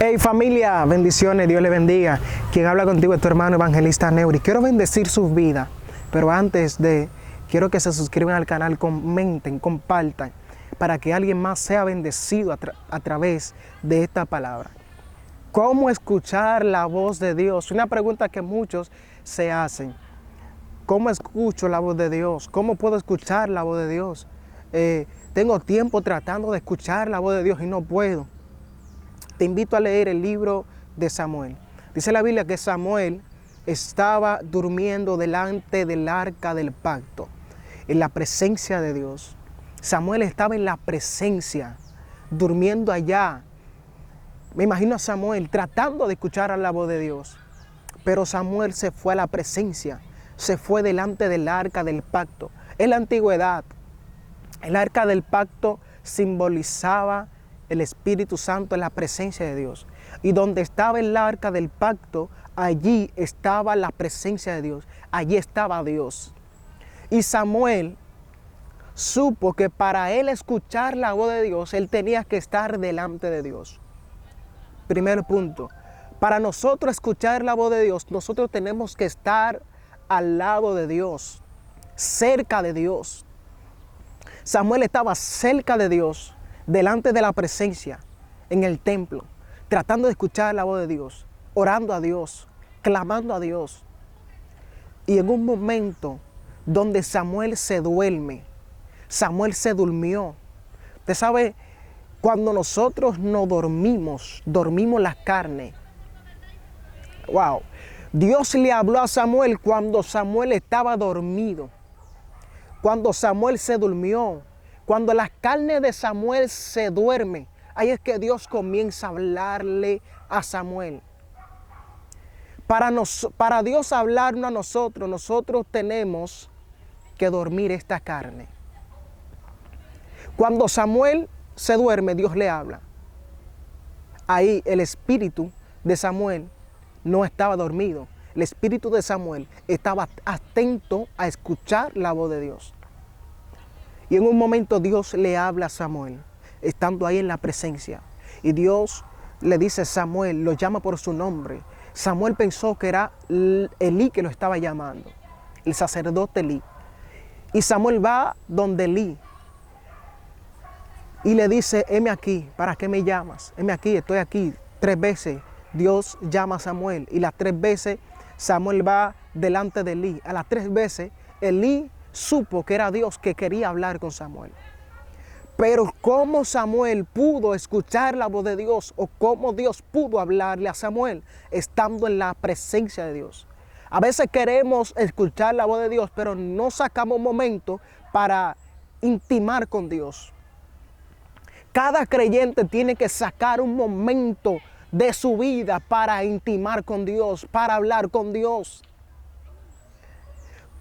Hey familia, bendiciones, Dios le bendiga. Quien habla contigo es tu hermano evangelista Neuri. Quiero bendecir sus vidas, pero quiero que se suscriban al canal, comenten, compartan, para que alguien más sea bendecido a través de esta palabra. ¿Cómo escuchar la voz de Dios? Una pregunta que muchos se hacen. ¿Cómo escucho la voz de Dios? ¿Cómo puedo escuchar la voz de Dios? Tengo tiempo tratando de escuchar la voz de Dios y no puedo. Te invito a leer el libro de Samuel. Dice la Biblia que Samuel estaba durmiendo delante del arca del pacto, en la presencia de Dios. Samuel estaba en la presencia, durmiendo allá. Me imagino a Samuel tratando de escuchar a la voz de Dios, pero Samuel se fue a la presencia, se fue delante del arca del pacto. En la antigüedad, el arca del pacto simbolizaba el Espíritu Santo en la presencia de Dios. Y donde estaba el arca del pacto, allí estaba la presencia de Dios. Allí estaba Dios. Y Samuel supo que para él escuchar la voz de Dios, él tenía que estar delante de Dios. Primer punto. Para nosotros escuchar la voz de Dios, nosotros tenemos que estar al lado de Dios, cerca de Dios. Samuel estaba cerca de Dios, delante de la presencia, en el templo, tratando de escuchar la voz de Dios, orando a Dios, clamando a Dios. Y en un momento donde Samuel se duerme, Samuel se durmió. Usted sabe, cuando nosotros no dormimos la carne. Wow. Dios le habló a Samuel cuando Samuel estaba dormido, cuando Samuel se durmió. Cuando la carne de Samuel se duerme, ahí es que Dios comienza a hablarle a Samuel. Para Dios hablarnos a nosotros tenemos que dormir esta carne. Cuando Samuel se duerme, Dios le habla. Ahí el espíritu de Samuel no estaba dormido. El espíritu de Samuel estaba atento a escuchar la voz de Dios. Y en un momento Dios le habla a Samuel, estando ahí en la presencia. Y Dios le dice a Samuel, lo llama por su nombre. Samuel pensó que era Elí que lo estaba llamando, el sacerdote Elí. Y Samuel va donde Elí y le dice, heme aquí, ¿para qué me llamas? Heme aquí, estoy aquí. 3 veces Dios llama a Samuel y las 3 veces Samuel va delante de Elí. A las 3 veces Elí supo que era Dios que quería hablar con Samuel. Pero cómo Samuel pudo escuchar la voz de Dios o cómo Dios pudo hablarle a Samuel estando en la presencia de Dios. A veces queremos escuchar la voz de Dios, pero no sacamos momento para intimar con Dios. Cada creyente tiene que sacar un momento de su vida para intimar con Dios, para hablar con Dios.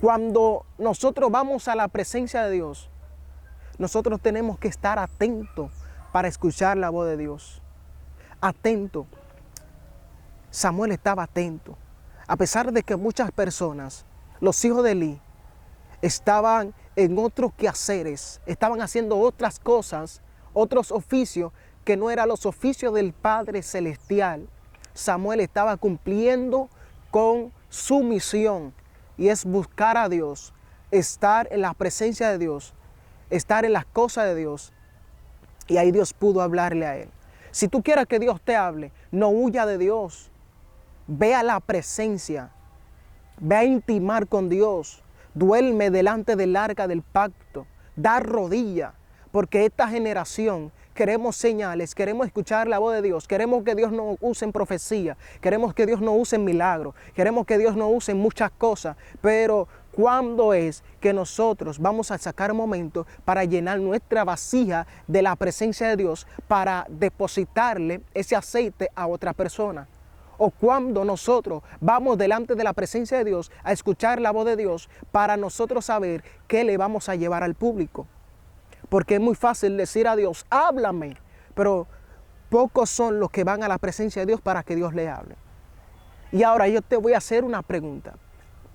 Cuando nosotros vamos a la presencia de Dios, nosotros tenemos que estar atentos para escuchar la voz de Dios. Atento. Samuel estaba atento. A pesar de que muchas personas, los hijos de Elí, estaban en otros quehaceres, estaban haciendo otras cosas, otros oficios que no eran los oficios del Padre Celestial, Samuel estaba cumpliendo con su misión. Y es buscar a Dios, estar en la presencia de Dios, estar en las cosas de Dios. Y ahí Dios pudo hablarle a él. Si tú quieres que Dios te hable, no huya de Dios. Ve a la presencia. Ve a intimar con Dios. Duerme delante del arca del pacto. Da rodilla. Porque esta generación queremos señales, queremos escuchar la voz de Dios, queremos que Dios nos use en profecía, queremos que Dios nos use en milagros, queremos que Dios nos use en muchas cosas, pero ¿cuándo es que nosotros vamos a sacar un momento para llenar nuestra vasija de la presencia de Dios para depositarle ese aceite a otra persona? O cuando nosotros vamos delante de la presencia de Dios a escuchar la voz de Dios para nosotros saber qué le vamos a llevar al público. Porque es muy fácil decir a Dios, háblame, pero pocos son los que van a la presencia de Dios para que Dios le hable. Y ahora yo te voy a hacer una pregunta.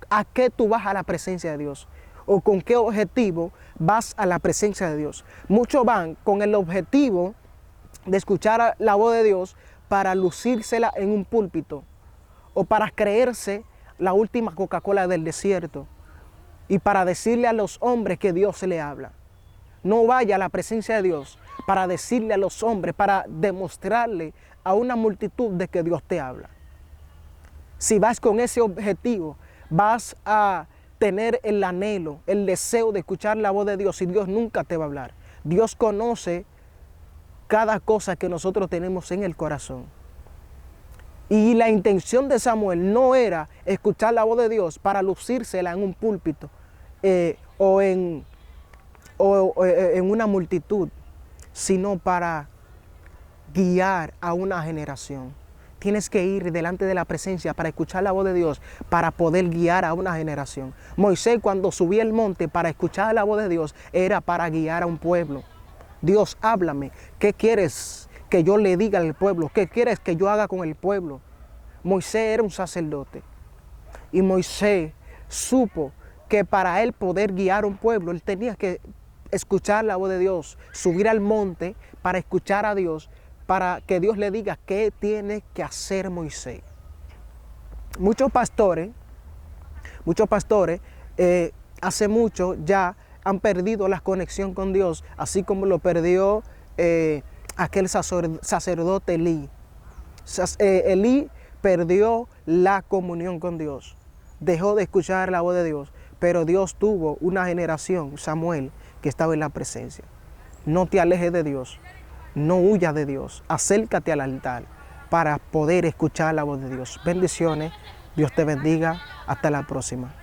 ¿A qué tú vas a la presencia de Dios? ¿O con qué objetivo vas a la presencia de Dios? Muchos van con el objetivo de escuchar la voz de Dios para lucírsela en un púlpito o para creerse la última Coca-Cola del desierto y para decirle a los hombres que Dios se le habla. No vaya a la presencia de Dios para decirle a los hombres, para demostrarle a una multitud de que Dios te habla. Si vas con ese objetivo, vas a tener el anhelo, el deseo de escuchar la voz de Dios y Dios nunca te va a hablar. Dios conoce cada cosa que nosotros tenemos en el corazón. Y la intención de Samuel no era escuchar la voz de Dios para lucírsela en un púlpito o en una multitud, sino para guiar a una generación. Tienes que ir delante de la presencia para escuchar la voz de Dios, para poder guiar a una generación. Moisés, cuando subía el monte para escuchar la voz de Dios, era para guiar a un pueblo. Dios, háblame. ¿Qué quieres que yo le diga al pueblo? ¿Qué quieres que yo haga con el pueblo? Moisés era un sacerdote. Y Moisés supo que para él poder guiar a un pueblo, él tenía que escuchar la voz de Dios, subir al monte para escuchar a Dios, para que Dios le diga qué tiene que hacer Moisés. Muchos pastores hace mucho ya han perdido la conexión con Dios, así como lo perdió aquel sacerdote Elí. Elí perdió la comunión con Dios, dejó de escuchar la voz de Dios, pero Dios tuvo una generación, Samuel, que estaba en la presencia. No te alejes de Dios, no huyas de Dios, acércate al altar para poder escuchar la voz de Dios. Bendiciones, Dios te bendiga, hasta la próxima.